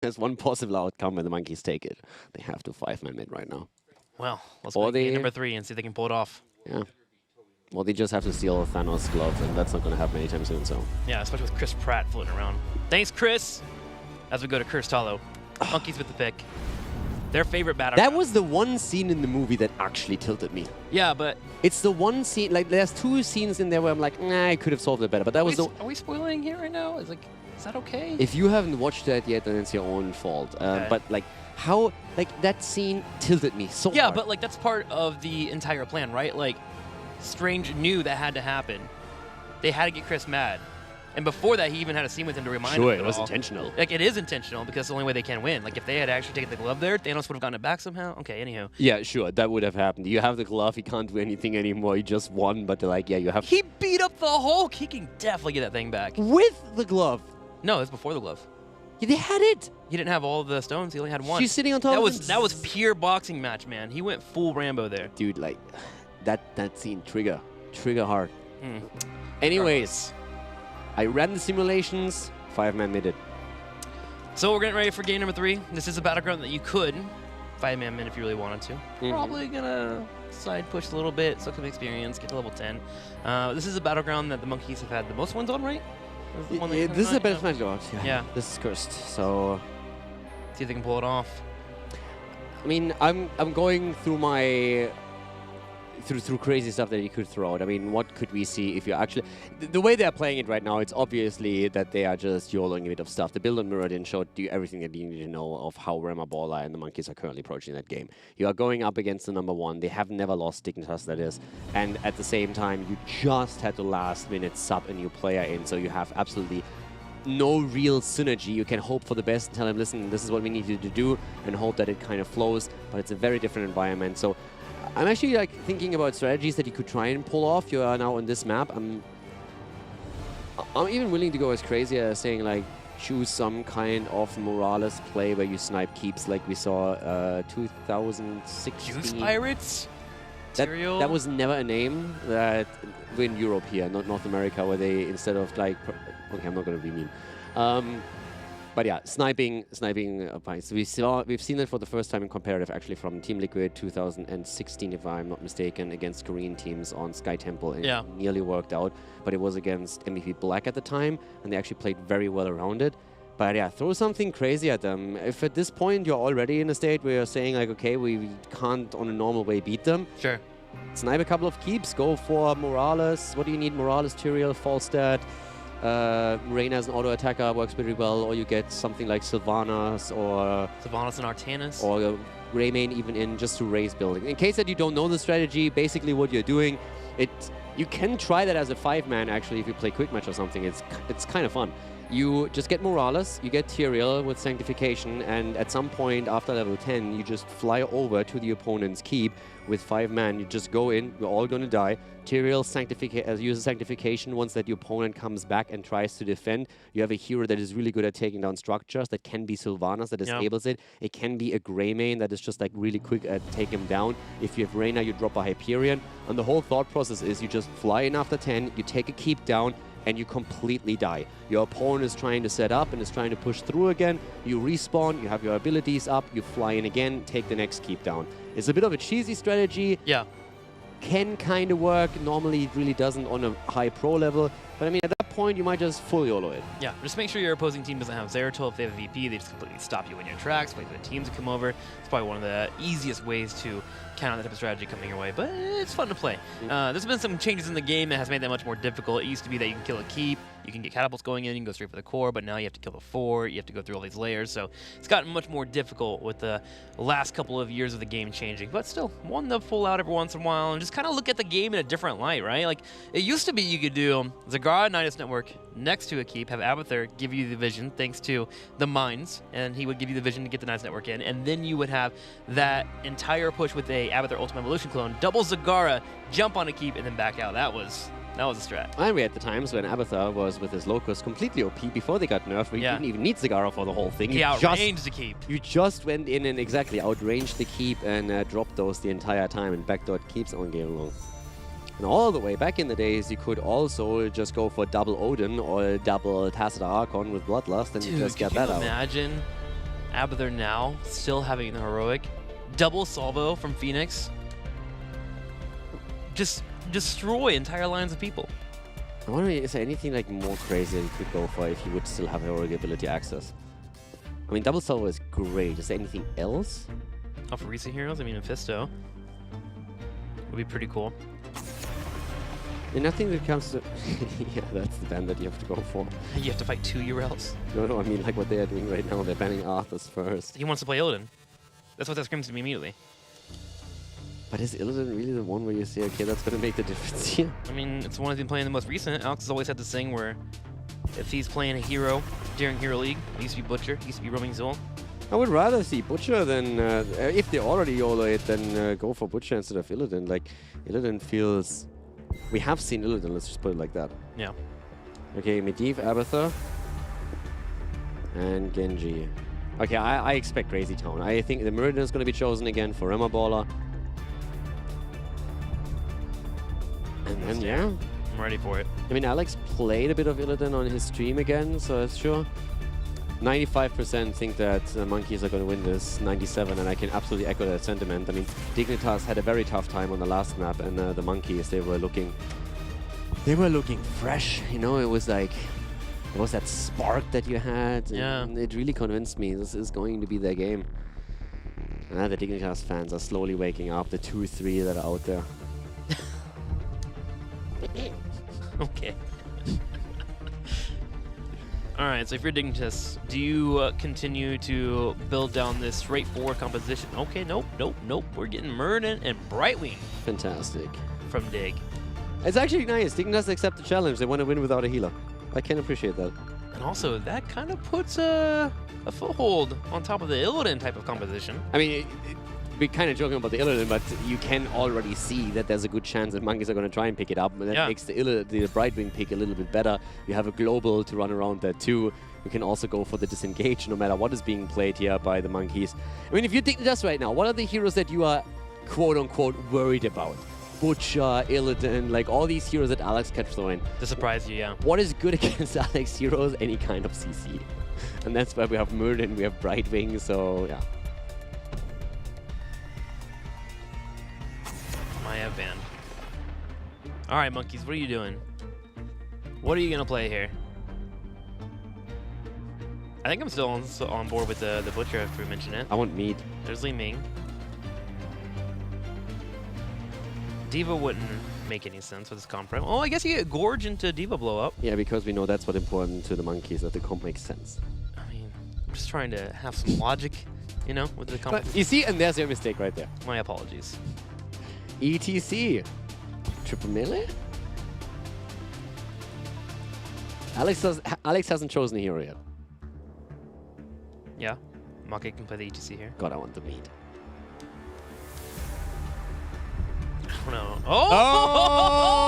There's one possible outcome when the monkeys take it. They have to 5-man mid right now. Well, let's Or play they- game number 3 and see if they can pull it off. Yeah. Well, they just have to steal Thanos' glove, and that's not going to happen anytime soon, so. Yeah, especially with Chris Pratt floating around. Thanks, Chris! As we go to Curse Hollow. Monkeys with the pick. Their favorite battleground. That was the one scene in the movie that actually tilted me. Yeah, but... It's the one scene, like, there's 2 scenes in there where I'm like, nah, I could have solved it better, but that was the... Are we spoiling here right now? Is that okay? If you haven't watched that yet, then it's your own fault. Okay. But, like, how... Like, that scene tilted me so Yeah, hard. but, like, that's part of the entire plan, right? Like, Strange knew that had to happen. They had to get Chris mad. And before that, he even had a scene with him to remind him Sure, of it was all. intentional. Like, it is intentional because it's the only way they can win. Like, if they had actually taken the glove there, Thanos would have gotten it back somehow. Okay, anyhow. Yeah, sure, that would have happened. You have the glove, he can't do anything anymore, he just won, but they're like, yeah, you have... He beat up the Hulk. He can definitely get that thing back. With the glove! No, it was before the glove. Yeah, they had it! He didn't have all of the stones. He only had one. She's sitting on top of him. That was pure boxing match, man. He went full Rambo there. Dude, like, that scene, trigger hard. Mm. Anyways, I ran the simulations, 5-man mid it. So we're getting ready for game number 3. This is a battleground that you could 5-man mid if you really wanted to. Probably gonna side push a little bit, soak some experience, get to level 10. This is a battleground that the monkeys have had the most wins on, right? This is a better battleground. Yeah. This is cursed, so... See if they can pull it off. I mean, I'm going through my... Through crazy stuff that you could throw out. I mean, what could we see if you actually... The way they're playing it right now, it's obviously that they are just YOLOing a bit of stuff. The build on Mirrodin showed you everything that you need to know of how Rema Baller and the monkeys are currently approaching that game. You are going up against the #1. They have never lost Dignitas, that is. And at the same time, you just had to last minute sub a new player in, so you have absolutely no real synergy. You can hope for the best and tell him, listen, this is what we need you to do, and hope that it kind of flows, but it's a very different environment. So I'm actually like thinking about strategies that you could try and pull off. You are now on this map. I'm even willing to go as crazy as saying like choose some kind of Morales play where you snipe keeps like we saw 2016. Juice Pirates? That was never a name that in Europe here, not North America, where they instead of like okay, I'm not gonna be mean. But yeah, sniping fights. We've seen it for the first time in comparative, actually, from Team Liquid 2016, if I'm not mistaken, against Korean teams on Sky Temple, and it nearly worked out. But it was against MVP Black at the time, and they actually played very well around it. But yeah, throw something crazy at them. If at this point you're already in a state where you're saying like, okay, we can't on a normal way beat them. Sure. Snipe a couple of keeps, go for Morales. What do you need? Morales, Tyrael, Falstad. Reyna as an auto attacker works pretty well, or you get something like Sylvanas or Sylvanas and Artanis, or Greymane even in just to raise building. In case that you don't know the strategy, basically what you're doing, you can try that as a 5-man actually if you play quick match or something. It's kind of fun. You just get Morales, you get Tyrael with Sanctification, and at some point after level 10, you just fly over to the opponent's keep with 5-man. You just go in, we're all going to die. Tyrael uses Sanctification once that the opponent comes back and tries to defend. You have a hero that is really good at taking down structures. That can be Sylvanas that disables it. It can be a Greymane that is just like really quick at taking him down. If you have Reyna, you drop a Hyperion. And the whole thought process is you just fly in after 10, you take a keep down, and you completely die. Your opponent is trying to set up and is trying to push through again. You respawn, you have your abilities up, you fly in again, take the next keep down. It's a bit of a cheesy strategy. Yeah. Can kind of work. Normally it really doesn't on a high pro level. But I mean, at that point, you might just full YOLO it. Yeah, just make sure your opposing team doesn't have Zeratul. If they have a VP, they just completely stop you in your tracks, wait for the teams to come over. It's probably one of the easiest ways to counter that type of strategy coming your way, but it's fun to play. There's been some changes in the game that has made that much more difficult. It used to be that you can kill a keep, you can get catapults going in, you can go straight for the core, but now you have to kill the 4, you have to go through all these layers, so it's gotten much more difficult with the last couple of years of the game changing, but still, one to pull out every once in a while and just kind of look at the game in a different light, right? Like, it used to be you could do Zagara Nidus Network next to a keep, have Abathur give you the vision thanks to the mines, and he would give you the vision to get the Nidus Network in, and then you would have that entire push with a Abathur Ultimate Evolution clone, double Zagara, jump on a keep, and then back out. That was a strat. And we had the times when Abathur was with his Locust completely OP before they got nerfed, where you didn't even need Zagara for the whole thing. He outranged the keep. You just went in and exactly outranged the keep and dropped those the entire time and backdoored keeps on game long. And all the way back in the days, you could also just go for double Odin or double Tacit Archon with Bloodlust, and you just get that out. Imagine Abathur now, still having the heroic. Double salvo from Phoenix. Just destroy entire lines of people. I wonder, is there anything like more crazy that you could go for if you would still have heroic ability access? I mean, double salvo is great. Is there anything else? Oh, for recent heroes? I mean, Mephisto would be pretty cool. And nothing that comes to... yeah, that's the ban that you have to go for. You have to fight 2 URLs. No, I mean like what they are doing right now. They're banning Arthas first. He wants to play Illidan. That's what that screams to me immediately. But is Illidan really the one where you say, okay, that's going to make the difference here? I mean, it's the one he's been playing the most recent. Alex has always had this thing where if he's playing a hero during Hero League, it used to be Butcher, it used to be Roaming Zul. I would rather see Butcher than... if they already YOLO it, then go for Butcher instead of Illidan. Like, Illidan feels... We have seen Illidan, let's just put it like that. Yeah. Okay, Medivh, Abathur, and Genji. Okay, I expect Crazy Town. I think the Meridian is going to be chosen again for Remma Baller. And then, yeah. I'm ready for it. I mean, Alex played a bit of Illidan on his stream again, so that's sure. 95% think that the Monkeys are going to win this, 97, and I can absolutely echo that sentiment. I mean, Dignitas had a very tough time on the last map, and the Monkeys, they were looking fresh. You know, it was like, it was that spark that you had. Yeah. And it really convinced me this is going to be their game. And the Dignitas fans are slowly waking up, the 2-3 that are out there. Okay. Alright, so if you're Dignitas, do you continue to build down this straightforward composition? Okay, nope. We're getting Murden and Brightwing. Fantastic. From Dig. It's actually nice. Dignitas accept the challenge. They want to win without a healer. I can appreciate that. And also, that kind of puts a foothold on top of the Illidan type of composition. I mean, we're kind of joking about the Illidan, but you can already see that there's a good chance that Monkeys are going to try and pick it up. And that makes the Brightwing pick a little bit better. You have a global to run around that too. You can also go for the disengage no matter what is being played here by the Monkeys. I mean, if you think just right now, what are the heroes that you are quote-unquote worried about? Butcher, Illidan, like all these heroes that Alex kept throwing. To surprise you, yeah. What is good against Alex heroes? Any kind of CC. And that's why we have Murden, we have Brightwing, so yeah. Maya banned. Alright, Monkeys, what are you doing? What are you going to play here? I think I'm still on board with the Butcher after we mention it. I want meat. There's Li Ming. Diva wouldn't make any sense with this comp prime. Oh, I guess you get Gorge into Diva blow up. Yeah, because we know that's what's important to the Monkeys, that the comp makes sense. I mean, I'm just trying to have some logic, you know, with the comp. But you see, and there's your mistake right there. My apologies. ETC. Triple melee? Alex hasn't chosen a hero yet. Yeah. Make can play the ETC here. God, I want the meat. Oh no. Oh!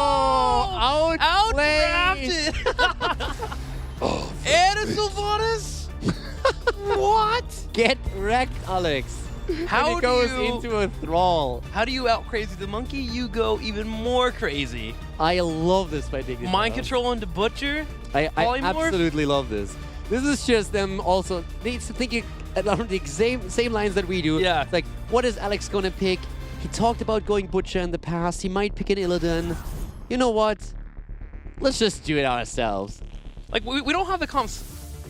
Outdrafted! Oh, and a Sylvanas? What? Get wrecked, Alex. How it goes into a thrall. How do you out crazy the monkey? You go even more crazy. I love this by Dignitas. Mind control into Butcher? I absolutely love this. This is just them also. They thinking along the same lines that we do. Yeah. It's like, what is Alex gonna pick? He talked about going Butcher in the past. He might pick an Illidan. You know what? Let's just do it ourselves. Like, we don't have the comps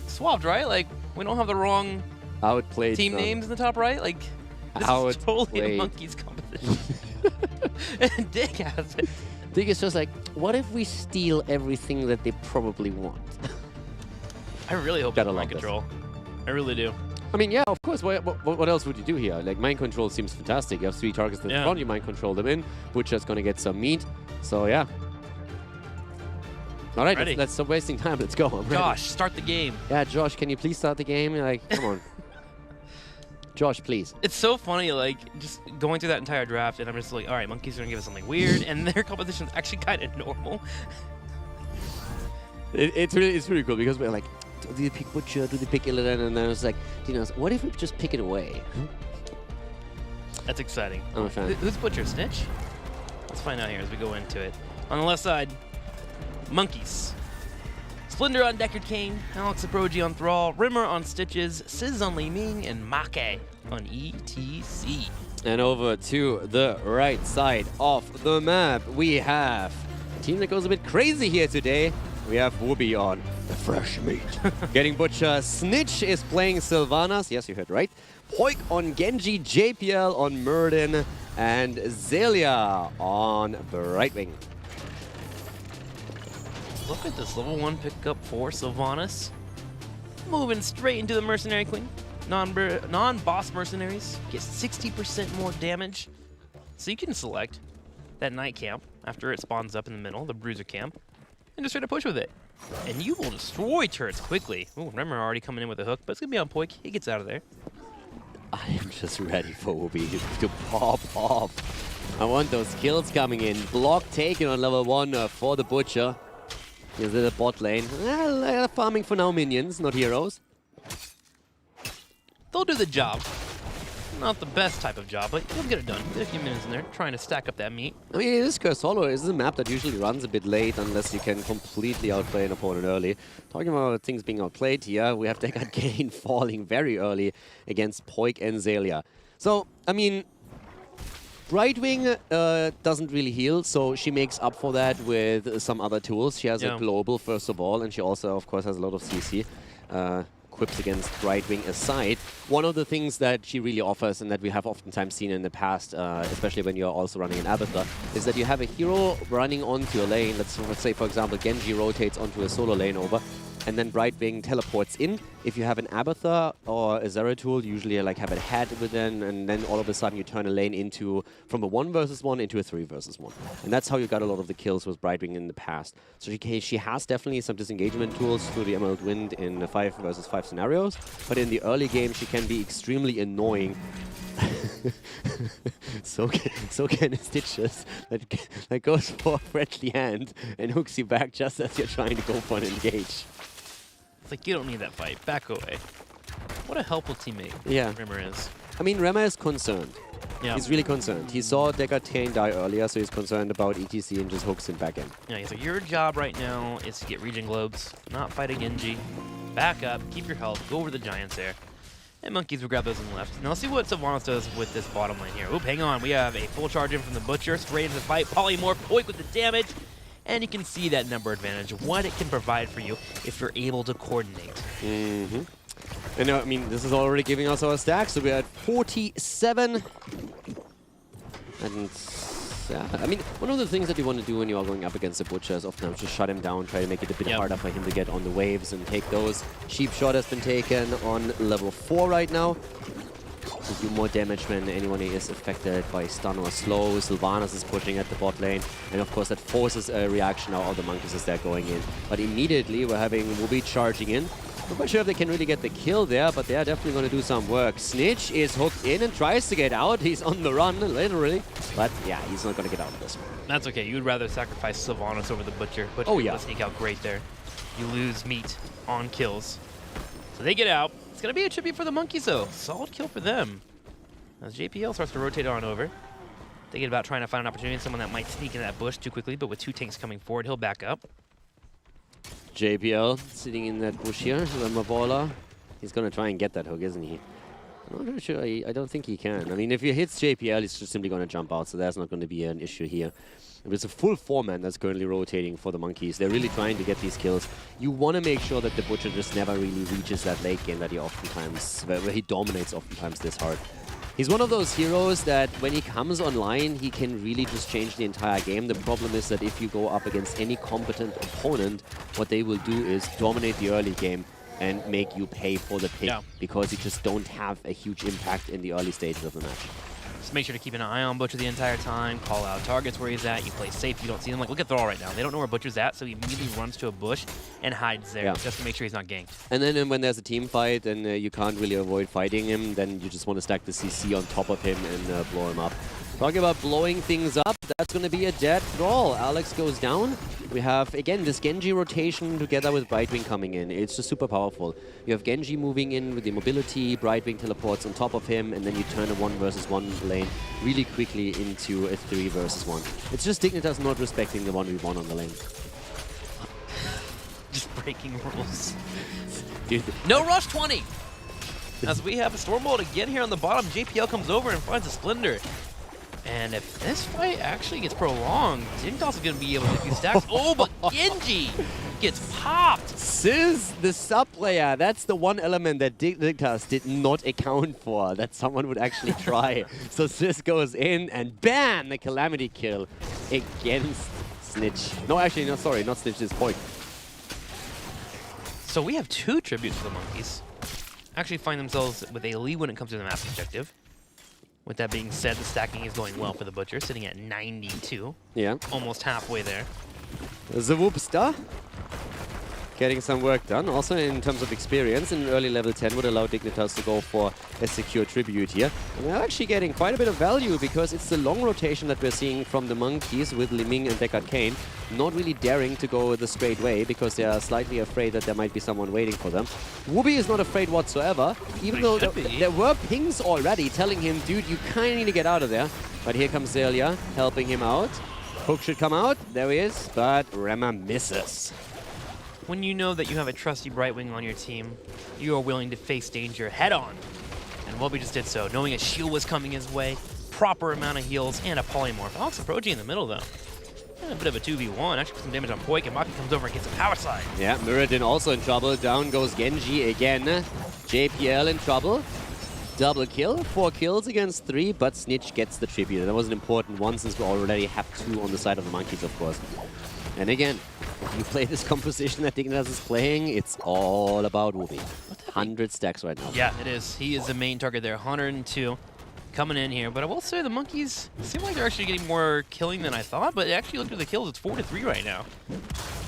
swapped, right? Like, we don't have the wrong Outplayed team names in the top right? Like, this is totally the Monkeys competition. And Dig has it. Dig is just like, what if we steal everything that they probably want? I really hope Gotta it's mind love control. I really do. I mean, yeah, of course. What else would you do here? Like, mind control seems fantastic. You have 3 targets that front, you mind control them in. Butcher's gonna get some meat. So, yeah. All right, let's stop wasting time. Let's go. I'm ready. Josh, start the game. Yeah, Josh, can you please start the game? Like, come on. Josh, please. It's so funny, like, just going through that entire draft, and I'm just like, all right, Monkeys are gonna give us something weird, and their composition's actually kind of normal. It's really cool because we're like, do they pick Butcher? Do they pick Illidan? And then I was like, what if we just pick it away? That's exciting. I'm a fan. Who's Butcher? Snitch? Let's find out here as we go into it. On the left side, Monkeys. Splinter on Deckard Cain, Alex Aproji on Thrall, Rimmer on Stitches, Sizz on Li Ming, and Make on ETC. And over to the right side of the map, we have a team that goes a bit crazy here today. We have Whoopi on the fresh meat. Getting Butcher. Snitch is playing Sylvanas. Yes, you heard right. Poik on Genji, JPL on Murden, and Zelia on Brightwing. Look at this level 1 pickup for Sylvanas. Moving straight into the Mercenary Queen. Non-boss mercenaries get 60% more damage. So you can select that Knight camp after it spawns up in the middle, the Bruiser camp, and just try to push with it. And you will destroy turrets quickly. Ooh, Remmer already coming in with a hook, but it's going to be on Poik. He gets out of there. I am just ready for Whoopi to pop off. I want those kills coming in. Block taken on level 1 for the Butcher. Here's the bot lane. Farming for now minions, not heroes. They'll do the job. Not the best type of job, but you'll get it done. Get a few minutes in there, trying to stack up that meat. I mean, it is Curse Hollow. It is a map that usually runs a bit late unless you can completely outplay an opponent early. Talking about things being outplayed here, we have Deckard Cain falling very early against Poik and Zelia. So, I mean, Brightwing doesn't really heal, so she makes up for that with some other tools. She has a global, first of all, and she also, of course, has a lot of CC. Quips against Brightwing aside, one of the things that she really offers and that we have oftentimes seen in the past, especially when you're also running an Abathur, is that you have a hero running onto a lane. Let's say, for example, Genji rotates onto a solo lane over, and then Brightwing teleports in. If you have an Abathur or a Zeratul, usually you have a head within, and then all of a sudden you turn a lane from a 1 versus 1 into a 3 versus 1. And that's how you got a lot of the kills with Brightwing in the past. So she has definitely some disengagement tools through the Emerald Wind in 5 versus 5 scenarios, but in the early game she can be extremely annoying. so can Stitches that goes for a friendly hand and hooks you back just as you're trying to go for an engage. It's like, you don't need that fight. Back away. What a helpful teammate Rimmer is. I mean, Rimmer is concerned. Yeah. He's really concerned. He saw Deckard Cain die earlier, so he's concerned about ETC and just hooks him back in. Yeah, so your job right now is to get regen globes, not fight a Genji. Back up, keep your health, go over the Giants there. And Monkeys will grab those on the left. Now let's see what Sylvanas does with this bottom lane here. Oop, hang on. We have a full charge in from the Butcher. Straight into the fight. Polymorph, Poik with the damage. And you can see that number advantage, what it can provide for you if you're able to coordinate. Mm-hmm. And I mean, this is already giving us our stack. So we're at 47. And yeah, I mean, one of the things that you want to do when you are going up against the Butcher is often just shut him down, try to make it a bit harder for him to get on the waves and take those. Sheep Shot has been taken on level 4 right now. To do more damage when anyone is affected by stun or slow. Sylvanas is pushing at the bot lane, and of course that forces a reaction now all the monkeys as they're going in. But immediately we're having Whoopi charging in. Not quite sure if they can really get the kill there, but they are definitely going to do some work. Snitch is hooked in and tries to get out. He's on the run, literally. But yeah, he's not going to get out of this one. That's okay. You'd rather sacrifice Sylvanas over the Butcher. Butcher will sneak out great there. You lose meat on kills. So they get out. It's going to be a tribute for the monkeys, though. Solid kill for them. As JPL starts to rotate on over. Thinking about trying to find an opportunity, someone that might sneak in that bush too quickly, but with 2 tanks coming forward, he'll back up. JPL sitting in that bush here, remember Baller. He's going to try and get that hook, isn't he? I'm not really sure. I don't think he can. I mean, if he hits JPL, he's just simply going to jump out, so that's not going to be an issue here. It's a full 4-man that's currently rotating for the monkeys. They're really trying to get these kills. You want to make sure that the Butcher just never really reaches that late game that he oftentimes, where he dominates oftentimes this hard. He's one of those heroes that when he comes online, he can really just change the entire game. The problem is that if you go up against any competent opponent, what they will do is dominate the early game and make you pay for the pick because you just don't have a huge impact in the early stages of the match. Just make sure to keep an eye on Butcher the entire time, call out targets where he's at, you play safe, you don't see him. Like, look at Thrall right now. They don't know where Butcher's at, so he immediately runs to a bush and hides there just to make sure he's not ganked. And then when there's a team fight and you can't really avoid fighting him, then you just want to stack the CC on top of him and blow him up. Talking about blowing things up, that's going to be a dead Thrall. Alex goes down. We have, again, this Genji rotation together with Brightwing coming in. It's just super powerful. You have Genji moving in with the mobility, Brightwing teleports on top of him, and then you turn a 1 versus 1 lane really quickly into a 3 versus 1. It's just Dignitas not respecting the 1v1 on the lane. Just breaking rules. Dude, No rush 20! As we have a Stormbolt again here on the bottom, JPL comes over and finds a Splendor. And if this fight actually gets prolonged, Dignitas is going to be able to get these stacks. Oh, but Genji gets popped! Sizz, the sub player, that's the one element that Dignitas did not account for, that someone would actually try. So Sizz goes in and bam, the Calamity kill against Snitch. No, actually, no, sorry, not Snitch, it's Poik. So we have 2 tributes for the Monkeys. Actually find themselves with a lead when it comes to the mass objective. With that being said, the stacking is going well for the Butcher, sitting at 92. Yeah. Almost halfway there. The Whoopster getting some work done. Also in terms of experience, in early level 10 would allow Dignitas to go for a secure tribute here. And they're actually getting quite a bit of value because it's the long rotation that we're seeing from the Monkeys with Liming and Deckard Cain. Not really daring to go the straight way because they are slightly afraid that there might be someone waiting for them. Wooby is not afraid whatsoever, even though there were pings already telling him, dude, you kind of need to get out of there. But here comes Zelia helping him out. Hook should come out. There he is, but Rema misses. When you know that you have a trusty Brightwing on your team, you are willing to face danger head-on. And Wubby just did so, knowing a shield was coming his way, proper amount of heals, and a polymorph. Alex approaching in the middle, though. And a bit of a 2v1, actually put some damage on Poik, and Maki comes over and gets a power slide. Yeah, Muradin also in trouble. Down goes Genji again. JPL in trouble. Double kill, 4 kills against 3, but Snitch gets the tribute. That was an important one since we already have 2 on the side of the Monkeys, of course. And again, if you play this composition that Dignitas is playing, it's all about Wooby. 100 stacks right now. Yeah, it is. He is the main target there, 102 coming in here. But I will say the Monkeys seem like they're actually getting more killing than I thought, but actually look at the kills, it's 4-3 right now.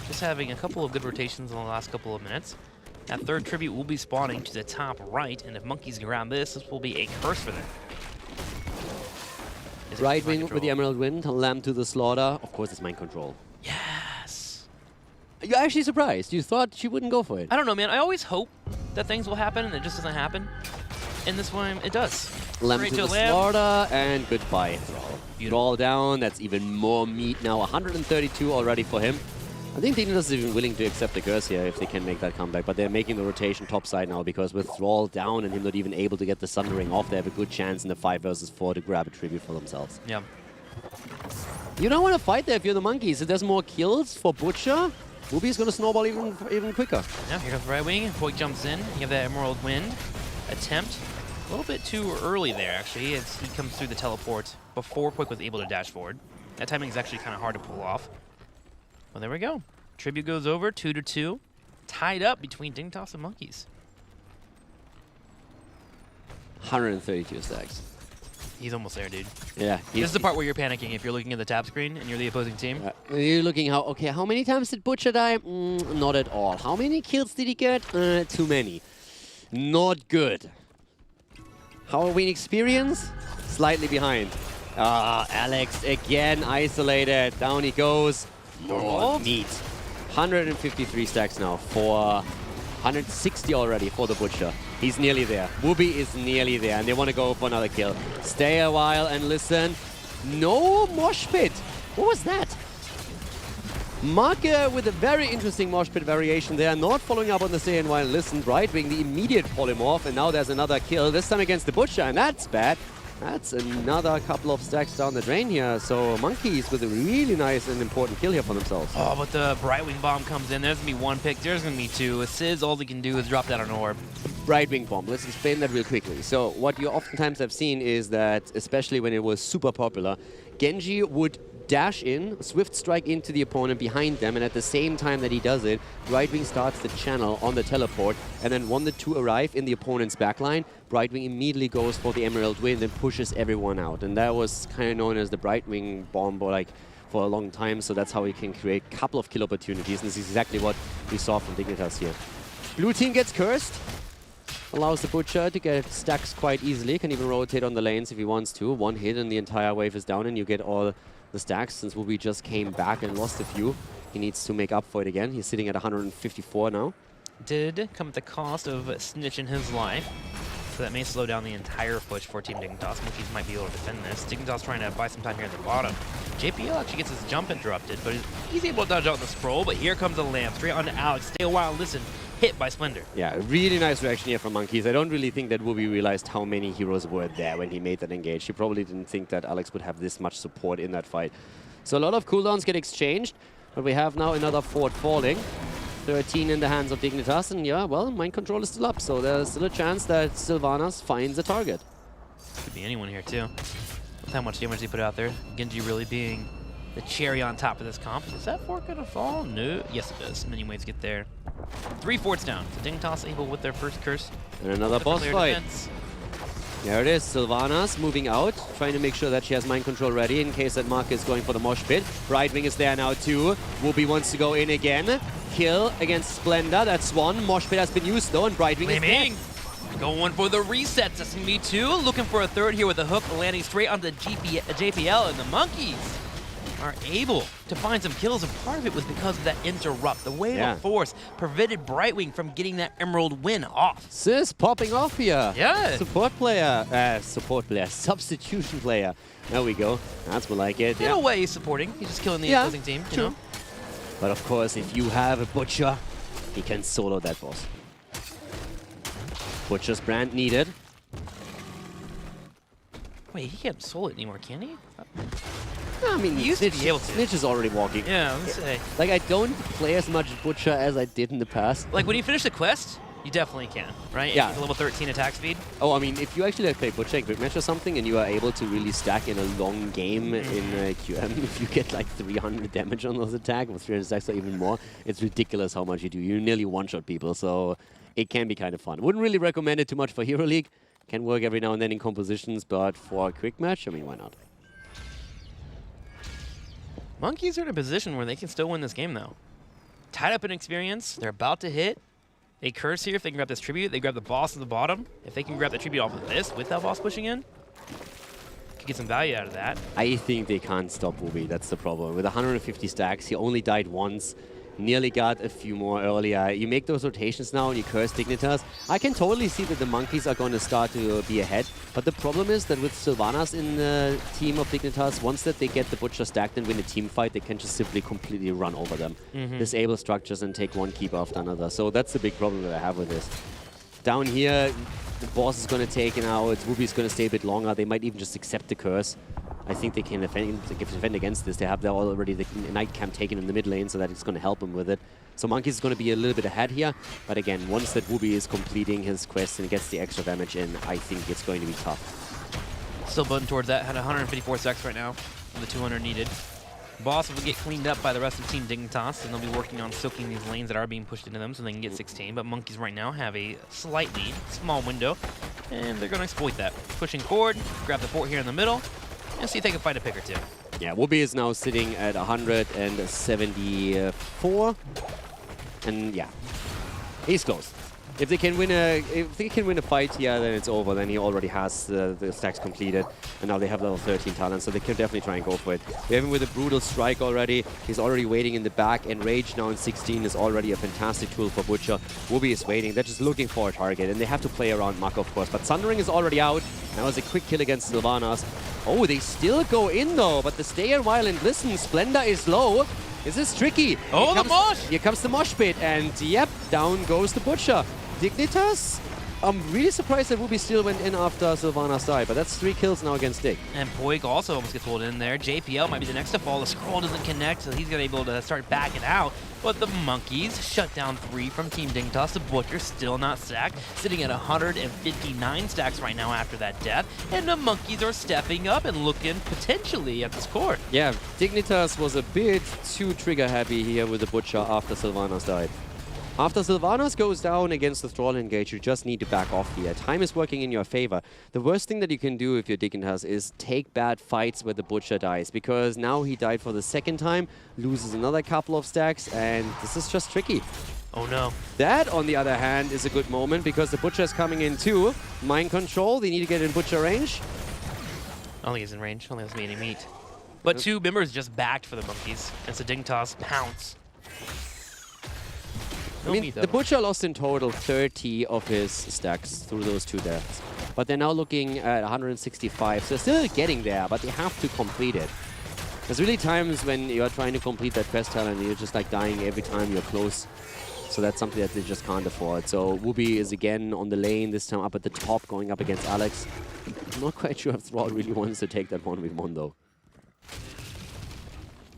Just having a couple of good rotations in the last couple of minutes. That third tribute will be spawning to the top right, and if Monkeys grab this, this will be a curse for them. Brightwing with the Emerald Wind, Lamb to the slaughter. Of course, it's mind control. Yes! You're actually surprised. You thought she wouldn't go for it. I don't know, man. I always hope that things will happen, and it just doesn't happen. And this one, it does. Lamb Straight to the Lamb. slaughter, and goodbye, Thrall. Thrall down, that's even more meat now. 132 already for him. I think Dignitas is even willing to accept the curse here if they can make that comeback, but they're making the rotation topside now because with Thrall down and him not even able to get the Sundering off, they have a good chance in the 5 versus 4 to grab a tribute for themselves. Yeah. You don't want to fight there if you're the Monkeys. If there's more kills for Butcher, Ruby's going to snowball even quicker. Now here comes Brightwing. Poik jumps in. You have that Emerald Wind attempt. A little bit too early there, actually, as he comes through the teleport before Poik was able to dash forward. That timing is actually kind of hard to pull off. Well, there we go. Tribute goes over, 2-2. Tied up between Dignitas and Monkeys. 132 stacks. He's almost there, dude. Yeah. This is the part where you're panicking if you're looking at the tap screen and you're the opposing team. You're looking how many times did Butcher die? Not at all. How many kills did he get? Too many. Not good. Halloween experience? Slightly behind. Alex again isolated. Down he goes. More meat. 153 stacks now for 160 already for the Butcher. He's nearly there. Wooby is nearly there, and they want to go for another kill. Stay a while and listen. No mosh pit. What was that? Marker with a very interesting mosh pit variation there, not following up on the stay and while and listen. Brightwing, the immediate polymorph, and now there's another kill, this time against the Butcher, and that's bad. That's another couple of stacks down the drain here. So Monkeys with a really nice and important kill here for themselves. Oh, but the Brightwing bomb comes in. There's going to be 1 pick. There's going to be 2. Sizz, all he can do is drop that on an orb. Brightwing bomb. Let's explain that real quickly. So what you oftentimes have seen is that, especially when it was super popular, Genji would dash in, swift strike into the opponent behind them, and at the same time that he does it, Brightwing starts the channel on the teleport, and then when the 2 arrive in the opponent's backline, Brightwing immediately goes for the Emerald Wind and pushes everyone out. And that was kind of known as the Brightwing bomb for a long time, so that's how he can create a couple of kill opportunities, and this is exactly what we saw from Dignitas here. Blue team gets cursed. Allows the Butcher to get stacks quite easily, can even rotate on the lanes if he wants to. 1 hit and the entire wave is down and you get all the stacks. Since Wooby just came back and lost a few, he needs to make up for it again. He's sitting at 154 now. Did come at the cost of Snitch in his life. So that may slow down the entire push for Team Dignitas. Monkeys might be able to defend this. Dignitas trying to buy some time here at the bottom. JPL actually gets his jump interrupted, but he's able to dodge out the scroll. But here comes the lamp straight onto Alex. Stay a while, listen. Hit by Splendor. Yeah, really nice reaction here from Monkeys. I don't really think that Wooby realized how many heroes were there when he made that engage. He probably didn't think that Alex would have this much support in that fight. So a lot of cooldowns get exchanged, but we have now another fort falling. 13 in the hands of Dignitas, and yeah, well, mind control is still up, so there's still a chance that Sylvanas finds a target. Could be anyone here too. With how much damage they put out there. Genji really being the cherry on top of this comp. Is that fort gonna fall? No. Yes, it does. Many ways to get there. 3 forts down. So Dignitas able with their first curse. And another boss fight. Defense. There it is, Sylvanas moving out, trying to make sure that she has mind control ready in case that Mark is going for the mosh pit. Brightwing is there now too. Wooby wants to go in again. Kill against Splendor, that's one. Mosh pit has been used though, and Brightwing is there. Going for the resets. That's going to be 2. Looking for a third here with a hook, landing straight onto JPL, and the Monkeys are able to find some kills, and part of it was because of that interrupt. The wave of force prevented Brightwing from getting that Emerald win off. Sis popping off here. Yeah. Support player, substitution player. There we go. That's more like it. In a way, he's supporting. He's just killing the opposing team. You know? But of course, if you have a Butcher, he can solo that boss. Butcher's brand needed. Wait, he can't solo it anymore, can he? I mean, he used to be able to. Snitch is already walking. Yeah, let's say. Like, I don't play as much Butcher as I did in the past. Like, when you finish the quest, you definitely can, right? Yeah. With level 13 attack speed. Oh, I mean, if you actually play Butcher in Quick Match or something and you are able to really stack in a long game in QM, if you get like 300 damage on those attacks, or 300 stacks or even more, it's ridiculous how much you do. You nearly one-shot people, so it can be kind of fun. Wouldn't really recommend it too much for Hero League. Can work every now and then in compositions, but for a Quick Match, I mean, why not? Monkeys are in a position where they can still win this game, though. Tied up in experience, they're about to hit. They curse here if they can grab this tribute. They grab the boss at the bottom. If they can grab the tribute off of this with that boss pushing in, could get some value out of that. I think they can't stop Wooby. That's the problem. With 150 stacks, he only died once. Nearly got a few more earlier. You make those rotations now and you curse Dignitas. I can totally see that the Monkeys are going to start to be ahead. But the problem is that with Sylvanas in the team of Dignitas, once that they get the Butcher stacked and win a team fight, they can just simply completely run over them. Disable structures and take one keep after another. So that's the big problem that I have with this. Down here, the boss is going to take it out. Wooby's going to stay a bit longer. They might even just accept the curse. I think they can defend against this. They have already the Night Camp taken in the mid lane, so that it's going to help them with it. So Monkeys is going to be a little bit ahead here. But again, once that Wooby is completing his quest and gets the extra damage in, I think it's going to be tough. Still building towards that. Had 154 stacks right now. The 200 needed. Boss will get cleaned up by the rest of Team Dignitas, and they'll be working on soaking these lanes that are being pushed into them so they can get 16. But Monkeys right now have a slight lead, small window, and they're going to exploit that. Pushing forward, grab the fort here in the middle, and see if they can find a pick or two. Yeah, Wooby is now sitting at 174, and yeah, he's close. If they can win a fight here, then it's over. Then he already has the stacks completed, and now they have level 13 talent, so they can definitely try and go for it. We have him with a brutal strike already. He's already waiting in the back, and Rage now in 16 is already a fantastic tool for Butcher. Wooby is waiting. They're just looking for a target, and they have to play around Maka, of course. But Sundering is already out. That was a quick kill against Sylvanas. Oh, they still go in though, but the stay a while and listen. Splendor is low. This is tricky. Oh, the mosh! Here comes the mosh pit, and yep, down goes the Butcher. Dignitas? I'm really surprised that Wooby still went in after Sylvanas died, but that's 3 kills now against Dig. And Poig also almost gets pulled in there. JPL might be the next to fall. The scroll doesn't connect, so he's going to be able to start backing out. But the Monkeys shut down 3 from Team Dignitas. The Butcher still not stacked, sitting at 159 stacks right now after that death. And the Monkeys are stepping up and looking potentially at the score. Yeah, Dignitas was a bit too trigger happy here with the Butcher after Sylvanas died. After Sylvanas goes down against the Thrall Engage, you just need to back off here. Time is working in your favor. The worst thing that you can do if you're Dignitas is take bad fights where the Butcher dies, because now he died for the 2nd time, loses another couple of stacks, and this is just tricky. Oh no. That, on the other hand, is a good moment, because the Butcher is coming in too. Mind control, they need to get in Butcher range. I don't think he's in range. I don't think there's any meat. But 2 members just backed for the Monkeys, and so Dignitas pounce. I mean, the Butcher lost in total 30 of his stacks through those 2 deaths. But they're now looking at 165, so still getting there, but they have to complete it. There's really times when you're trying to complete that quest talent and you're just like dying every time you're close. So that's something that they just can't afford. So Wooby is again on the lane, this time up at the top, going up against Alex. I'm not quite sure if Thrall really wants to take that 1v1 though.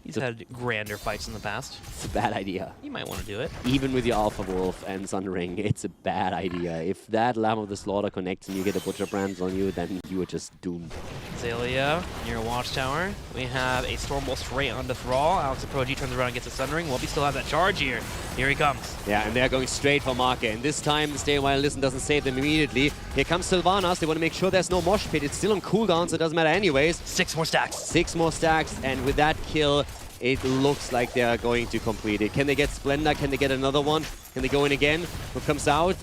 He's had grander fights in the past. It's a bad idea. You might want to do it. Even with your Alpha Wolf and Sunring, it's a bad idea. If that Lamb of the Slaughter connects and you get a Butcher Brand on you, then you are just doomed. Azalea near Watchtower. We have a Stormbolt straight onto Thrall. Alex Apogee turns around and gets a Sunring. Whoopi still has that charge here. Here he comes. Yeah, and they're going straight for Marke. And this time, the Stay a While and Listen doesn't save them immediately. Here comes Sylvanas. They want to make sure there's no mosh pit. It's still on cooldown, so it doesn't matter anyways. 6 more stacks. 6 more stacks, and with that kill, it looks like they are going to complete it. Can they get Splendor? Can they get another one? Can they go in again? Who comes out?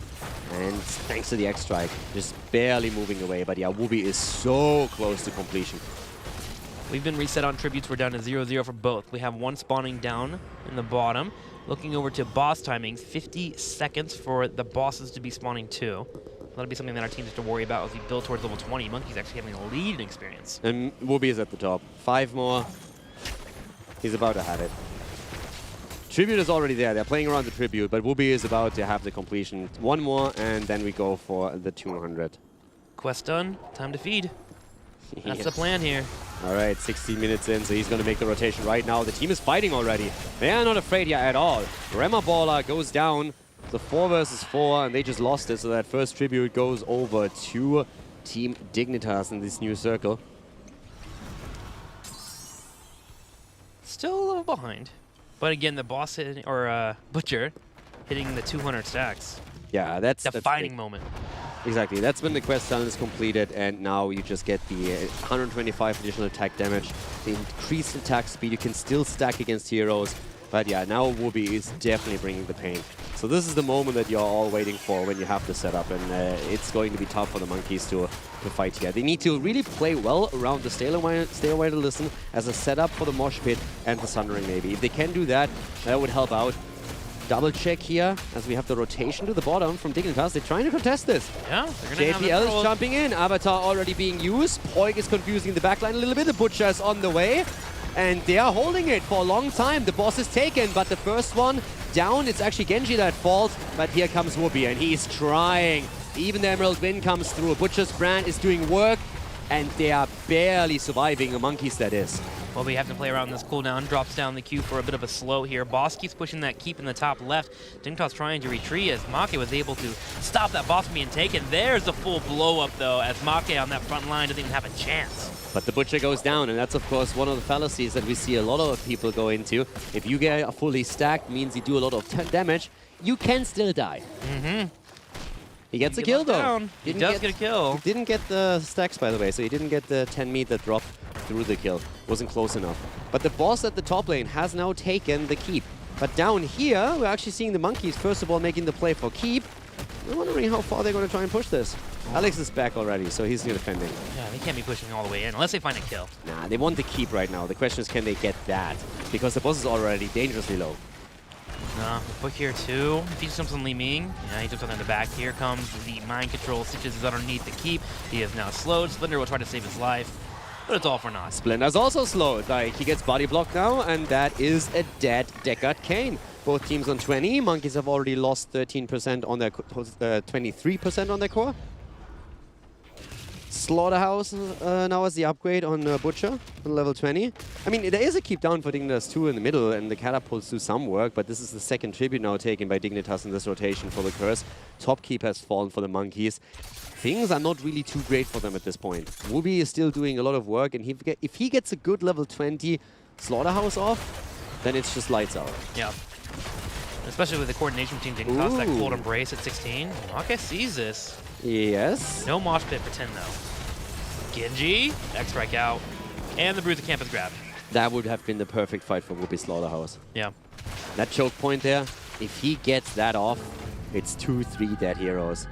And thanks to the X-Strike, just barely moving away. But yeah, Wooby is so close to completion. We've been reset on tributes. We're down to 0-0 for both. We have one spawning down in the bottom. Looking over to boss timings, 50 seconds for the bosses to be spawning 2. That'll be something that our teams have to worry about as we build towards level 20. Monkey's actually having a lead in experience. And Wooby is at the top. 5 more. He's about to have it. Tribute is already there. They're playing around the Tribute, but Wooby is about to have the completion. 1 more, and then we go for the 200. Quest done. Time to feed. That's Yes. the plan here. All right, 16 minutes in, so he's going to make the rotation right now. The team is fighting already. They are not afraid here at all. Rema Baller goes down. The 4 versus 4, and they just lost it, so that first Tribute goes over to Team Dignitas in this new circle. Still a little behind. But again, the boss hitting, or Butcher hitting the 200 stacks. Yeah, that's Defining moment. Exactly, that's when the quest talent is completed, and now you just get the 125 additional attack damage, the increased attack speed. You can still stack against heroes, but yeah, now Wooby is definitely bringing the pain. So this is the moment that you're all waiting for when you have the setup, and it's going to be tough for the Monkeys to fight here. They need to really play well around the Stay Away to Listen as a setup for the Mosh Pit and the Sundering maybe. If they can do that, that would help out. Double check here as we have the rotation to the bottom from Dignitas. They're trying to contest this. Yeah, they're gonna JPL is jumping in. Avatar already being used. Poik is confusing the backline a little bit. The Butcher is on the way. And they are holding it for a long time. The boss is taken, but the first one down, it's actually Genji that falls. But here comes Wooby, and he's trying. Even the Emerald Wind comes through. Butcher's brand is doing work, and they are barely surviving. The Monkeys, that is. Well, we have to play around this cooldown. Drops down the queue for a bit of a slow here. Boss keeps pushing that keep in the top left. Dignitas trying to retreat as Make was able to stop that boss from being taken. There's the full blow up though, as Make on that front line doesn't even have a chance. But the Butcher goes down, and that's of course one of the fallacies that we see a lot of people go into. If you get fully stacked, means you do a lot of damage, you can still die. Mm-hmm. He gets a kill though. He does get a kill. He didn't get the stacks, by the way, so he didn't get the 10 meat that dropped through the kill. Wasn't close enough. But the boss at the top lane has now taken the keep. But down here, we're actually seeing the Monkeys, first of all, making the play for keep. I'm wondering how far they're going to try and push this. Alex is back already, so he's defending. Yeah, they can't be pushing all the way in unless they find a kill. Nah, they want the keep right now. The question is, can they get that? Because the boss is already dangerously low. Quick here too. If he jumps on Li Ming, yeah, he jumps on in the back. Here comes the mind control. Stitches is underneath the keep. He is now slowed. Splendor will try to save his life, but it's all for naught. Splendor's also slowed. Like, he gets body blocked now, and that is a dead Deckard Kane. Both teams on 20. Monkeys have already lost 13% on their 23% on their core. Slaughterhouse now has the upgrade on Butcher on level 20. I mean, there is a keep down for Dignitas 2 in the middle, and the catapults do some work, but this is the second tribute now taken by Dignitas in this rotation for the curse. Top keep has fallen for the Monkeys. Things are not really too great for them at this point. Wooby is still doing a lot of work, and if he gets a good level 20 Slaughterhouse off, then it's just lights out. Yeah. Especially with the coordination between Dignitas, that cold embrace at 16. Make sees this. Yes. No mosh pit for 10 though. Genji, X-Strike out, and the Bruiser Camp is grabbed. That would have been the perfect fight for Whoopi Slaughterhouse. Yeah. That choke point there, if he gets that off, it's 2-3 dead heroes.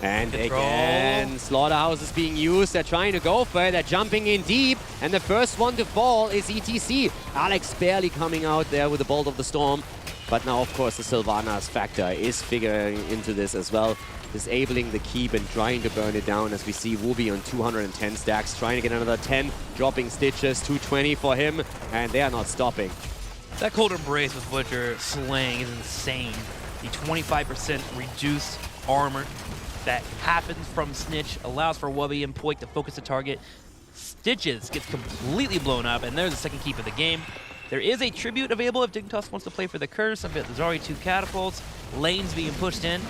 And again, Slaughterhouse is being used. They're trying to go for it. They're jumping in deep. And the first one to fall is ETC. Alex barely coming out there with the Bolt of the Storm. But now, of course, the Sylvanas factor is figuring into this as well, disabling the keep and trying to burn it down, as we see Wooby on 210 stacks, trying to get another 10, dropping Stitches, 220 for him, and they are not stopping. That Cold Embrace with Butcher slaying is insane. The 25% reduced armor that happens from Snitch allows for Wubby and Poik to focus the target. Stitches gets completely blown up, and there's the second keep of the game. There is a tribute available if Dignitas wants to play for the curse. There's already 2 catapults. Lanes being pushed in.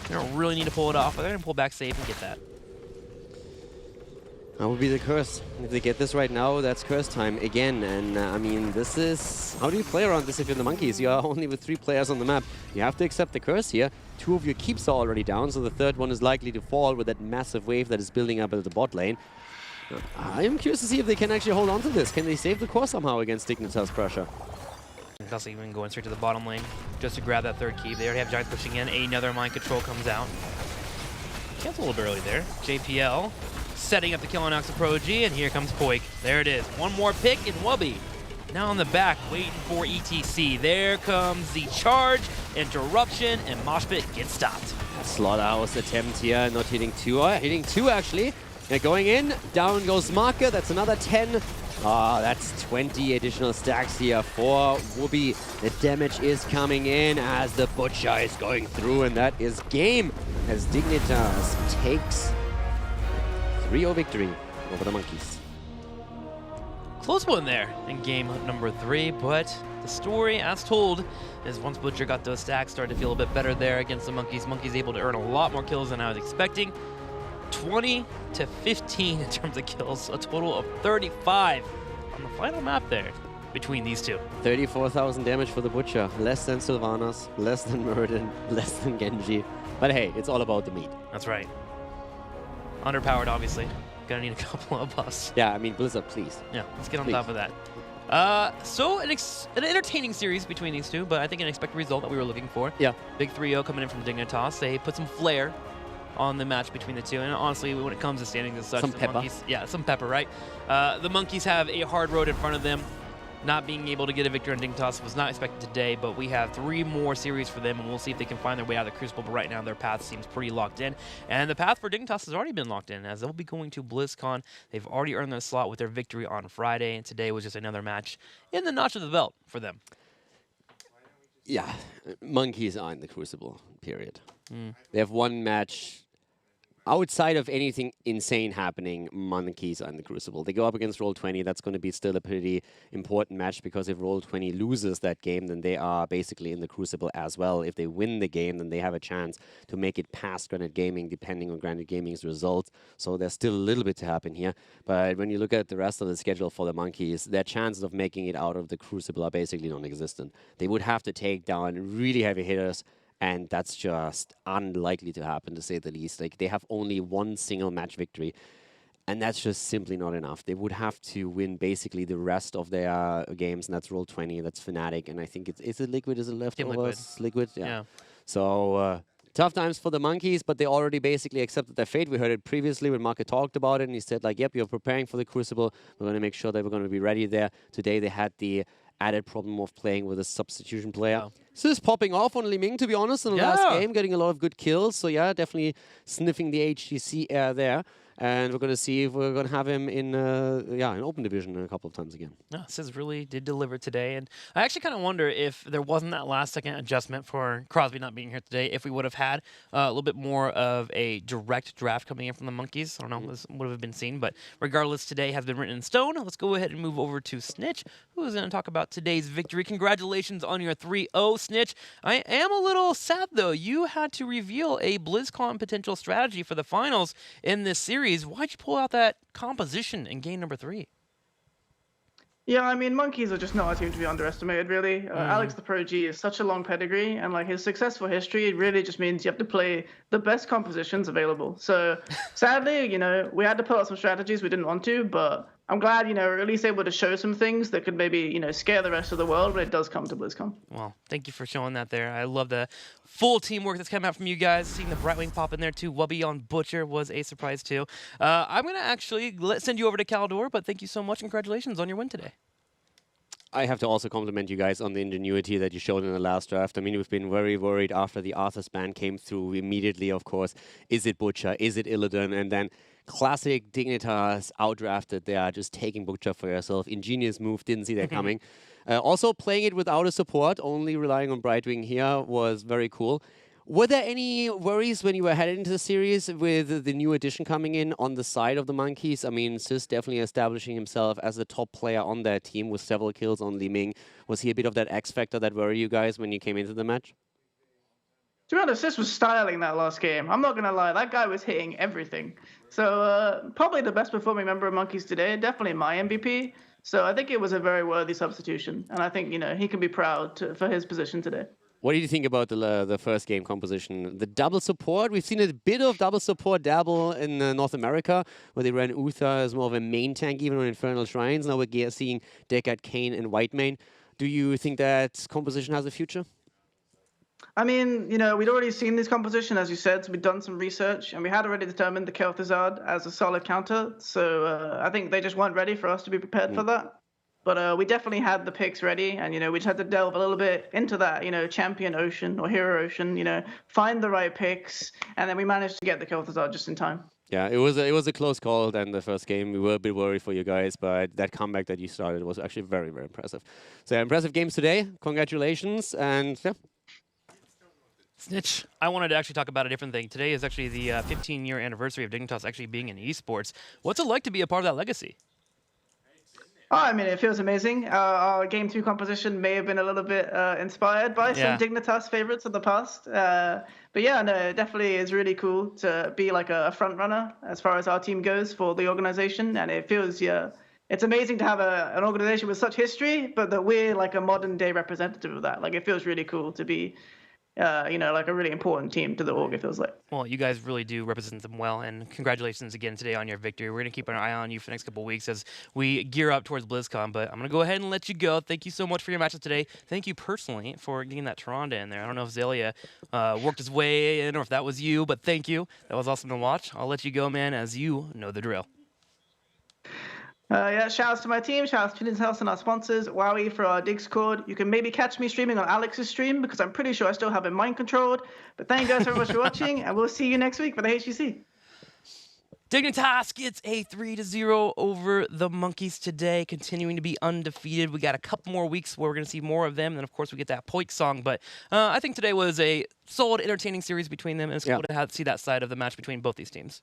They don't really need to pull it off, but they're going to pull back safe and get that. That would be the curse. If they get this right now, that's curse time again. And I mean, this is... How do you play around this if you're the Monkeys? You are only with 3 players on the map. You have to accept the curse here. 2 of your keeps are already down, so the 3rd one is likely to fall with that massive wave that is building up at the bot lane. I am curious to see if they can actually hold on to this. Can they save the core somehow against Dignitas pressure? Dignitas even going straight to the bottom lane just to grab that 3rd keep. They already have Giants pushing in. Another mind control comes out. Cancel a little bit early there. JPL setting up the kill on Pro-G, and here comes Poik. There it is. One more pick, and Wubby now in the back waiting for ETC. There comes the charge, interruption, and Moshpit gets stopped. Slaughterhouse attempt here, not hitting 2. Hitting 2 actually. They're going in, down goes Marker, that's another 10. That's 20 additional stacks here for Wubby. The damage is coming in as the Butcher is going through, and that is game as Dignitas takes 3-0 victory over the Monkeys. Close one there in game number 3, but the story, as told, is once Butcher got those stacks, started to feel a bit better there against the Monkeys. Monkeys able to earn a lot more kills than I was expecting. 20 to 15 in terms of kills, a total of 35 on the final map there between these two. 34,000 damage for the Butcher, less than Sylvanas, less than Muradin, less than Genji. But hey, it's all about the meat. That's right. Underpowered, obviously. Gonna need a couple of buffs. Yeah, I mean, Blizzard, please. Yeah, let's get on top of that. So an entertaining series between these two, but I think an expected result that we were looking for. Yeah. Big 3-0 coming in from Dignitas. They put some flair on the match between the two, and honestly, when it comes to standings as such, some the pepper. Monkeys, yeah, some pepper, right? The Monkeys have a hard road in front of them. Not being able to get a victory on Dignitas was not expected today, but we have 3 more series for them, and we'll see if they can find their way out of the Crucible, but right now their path seems pretty locked in. And the path for Dignitas has already been locked in, as they'll be going to BlizzCon. They've already earned their slot with their victory on Friday, and today was just another match in the notch of the belt for them. Yeah, Monkeys are in the Crucible, period. They have 1 match. Outside of anything insane happening, Monkeys are in the Crucible. They go up against Roll20. That's going to be still a pretty important match, because if Roll20 loses that game, then they are basically in the Crucible as well. If they win the game, then they have a chance to make it past Granite Gaming, depending on Granite Gaming's results. So there's still a little bit to happen here. But when you look at the rest of the schedule for the Monkeys, their chances of making it out of the Crucible are basically non-existent. They would have to take down really heavy hitters, and that's just unlikely to happen, to say the least. Like, they have only 1 single match victory, and that's just simply not enough. They would have to win basically the rest of their games, and that's Roll20, that's Fnatic, and I think is it Liquid? Is it leftovers? Liquid, yeah. So tough times for the Monkeys, but they already basically accepted their fate. We heard it previously when Marco talked about it, and he said, like, yep, you're preparing for the Crucible. We're going to make sure that we're going to be ready there. Today they had the added problem of playing with a substitution player. Yeah. So it's popping off on Li Ming, to be honest, in the last game, getting a lot of good kills. So yeah, definitely sniffing the HGC air there. And we're going to see if we're going to have him in in open division a couple of times again. No, Sizz really did deliver today, and I actually kind of wonder if there wasn't that last-second adjustment for Crosby not being here today, if we would have had a little bit more of a direct draft coming in from the Monkeys. I don't know, this would have been seen, but regardless, today has been written in stone. Let's go ahead and move over to Snitch, who is going to talk about today's victory. Congratulations on your 3-0, Snitch. I am a little sad, though. You had to reveal a BlizzCon potential strategy for the finals in this series. Why'd you pull out that composition in game number 3? Yeah, I mean, Monkeys are just not a team to be underestimated, really. Alex the Pro-G is such a long pedigree, and like his successful history, it really just means you have to play the best compositions available. So sadly, you know, we had to pull out some strategies we didn't want to, but I'm glad, you know, we're at least able to show some things that could maybe, you know, scare the rest of the world when it does come to BlizzCon. Well, thank you for showing that there. I love the full teamwork that's come out from you guys. Seeing the Brightwing pop in there too. Wubby on Butcher was a surprise too. I'm going to actually send you over to Caldor, but thank you so much. Congratulations on your win today. I have to also compliment you guys on the ingenuity that you showed in the last draft. I mean, we've been very worried after the Arthur's ban came through immediately, of course. Is it Butcher? Is it Illidan? And then classic Dignitas outdrafted. They are just taking Butcher for yourself. Ingenious move, didn't see that coming. Also, playing it without a support, only relying on Brightwing here was very cool. Were there any worries when you were headed into the series with the new addition coming in on the side of the Monkeys? I mean, Sis definitely establishing himself as the top player on that team with several kills on Li Ming. Was he a bit of that X factor that worried you guys when you came into the match? To be honest, Sis was styling that last game. I'm not going to lie, that guy was hitting everything. So probably the best performing member of Monkeys today, definitely my MVP. So I think it was a very worthy substitution. And I think, he can be proud for his position today. What did you think about the first game composition? The double support, we've seen a bit of double support dabble in North America, where they ran Uther as more of a main tank, even on Infernal Shrines. Now we're seeing Deckard, Kane, and Whitemane. Do you think that composition has a future? I mean, we'd already seen this composition, as you said, so we'd done some research, and we had already determined the Kel'Thuzad as a solid counter, so I think they just weren't ready for us to be prepared for that. But we definitely had the picks ready, and, we just had to delve a little bit into that, champion ocean or hero ocean, find the right picks, and then we managed to get the Kel'Thuzad just in time. Yeah, it was a close call then the first game. We were a bit worried for you guys, but that comeback that you started was actually very, very impressive. So impressive games today. Congratulations, and yeah. Snitch, I wanted to actually talk about a different thing. Today is actually the 15-year anniversary of Dignitas actually being in esports. What's it like to be a part of that legacy? Oh, I mean, it feels amazing. Our Game 2 composition may have been a little bit inspired by some Dignitas favorites of the past. But yeah, no, it definitely is really cool to be like a front runner as far as our team goes for the organization. And it feels, it's amazing to have an organization with such history, but that we're like a modern day representative of that. Like, it feels really cool to be like a really important team to the org, it feels like. Well, you guys really do represent them well, and congratulations again today on your victory. We're going to keep an eye on you for the next couple of weeks as we gear up towards BlizzCon, but I'm going to go ahead and let you go. Thank you so much for your matches today. Thank you personally for getting that Tyrande in there. I don't know if Zelia worked his way in or if that was you, but thank you. That was awesome to watch. I'll let you go, man, as you know the drill. Shout outs to my team, shout outs to Dignitas and our sponsors, Wowie for our Discord. You can maybe catch me streaming on Alex's stream because I'm pretty sure I still have it mind controlled. But thank you guys very much for watching, and we'll see you next week for the HGC. Dignitas gets a 3-0 over the Monkeys today, continuing to be undefeated. We got a couple more weeks where we're going to see more of them, and then of course we get that Poik song. But I think today was a solid, entertaining series between them, and it's cool to see that side of the match between both these teams.